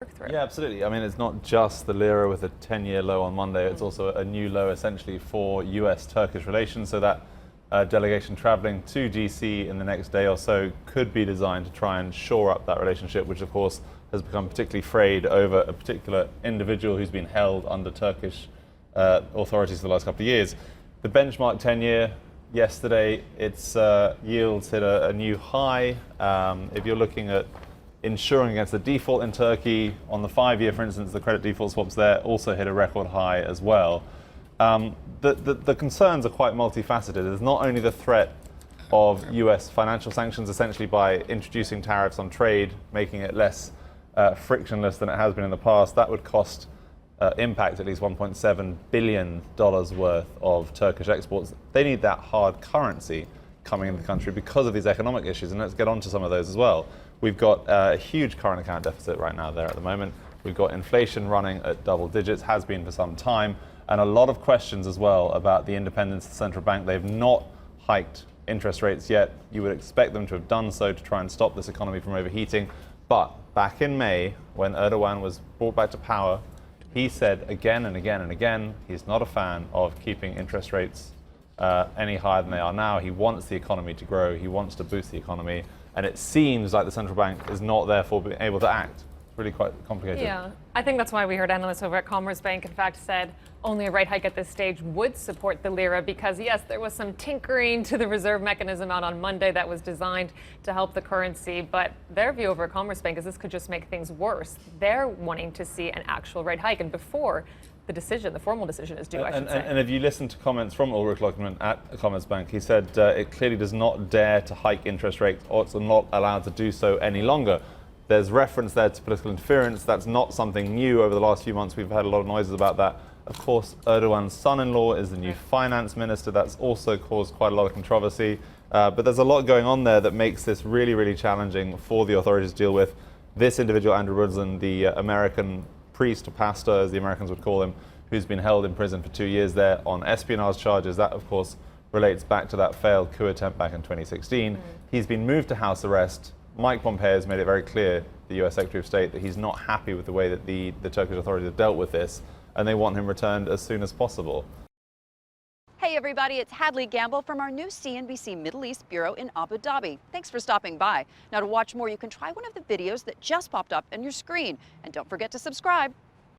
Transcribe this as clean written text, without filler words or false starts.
work through. Yeah, absolutely. I mean, it's not just the lira with a 10-year low on Monday. It's also a new low essentially for US-Turkish relations. So that delegation traveling to GC in the next day or so could be designed to try and shore up that relationship, which of course has become particularly frayed over a particular individual who's been held under Turkish authorities for the last couple of years. The benchmark 10-year yesterday, its yields hit a new high. If you're looking at insuring against the default in Turkey, on the 5-year, for instance, the credit default swaps there also hit a record high as well. The concerns are quite multifaceted. There's not only the threat of US financial sanctions, essentially by introducing tariffs on trade, making it less frictionless than it has been in the past. That would cost impact at least $1.7 billion worth of Turkish exports. They need that hard currency coming into the country because of these economic issues, and let's get on to some of those as well. We've got a huge current account deficit right now there at the moment. We've got inflation running at double digits, has been for some time, and a lot of questions as well about the independence of the central bank. They've not hiked interest rates yet. You would expect them to have done so to try and stop this economy from overheating. But back in May, when Erdogan was brought back to power, he said again and again and again, he's not a fan of keeping interest rates any higher than they are now. He wants the economy to grow. He wants to boost the economy. And it seems like the central bank is not therefore being able to act. It's really quite complicated. Yeah, I think that's why we heard analysts over at Commerzbank, in fact, said only a rate hike at this stage would support the lira because, yes, there was some tinkering to the reserve mechanism out on Monday that was designed to help the currency. But their view over at Commerzbank is this could just make things worse. They're wanting to see an actual rate hike. And before the decision, the formal decision is due, I should say. And if you listen to comments from Ulrich Lockman at Commerzbank, he said it clearly does not dare to hike interest rates, or it's not allowed to do so any longer. There's reference there to political interference. That's not something new. Over the last few months, we've had a lot of noises about that. Of course, Erdogan's son-in-law is the new finance minister. That's also caused quite a lot of controversy. But there's a lot going on there that makes this really, really challenging for the authorities to deal with. This individual, Andrew Rudson, the American priest or pastor, as the Americans would call him, who's been held in prison for 2 years there on espionage charges. That, of course, relates back to that failed coup attempt back in 2016. He's been moved to house arrest. Mike Pompeo has made it very clear, the US Secretary of State, that he's not happy with the way that the Turkish authorities have dealt with this, and they want him returned as soon as possible. Hey everybody, it's Hadley Gamble from our new CNBC Middle East Bureau in Abu Dhabi. Thanks for stopping by. Now to watch more, you can try one of the videos that just popped up on your screen. And don't forget to subscribe.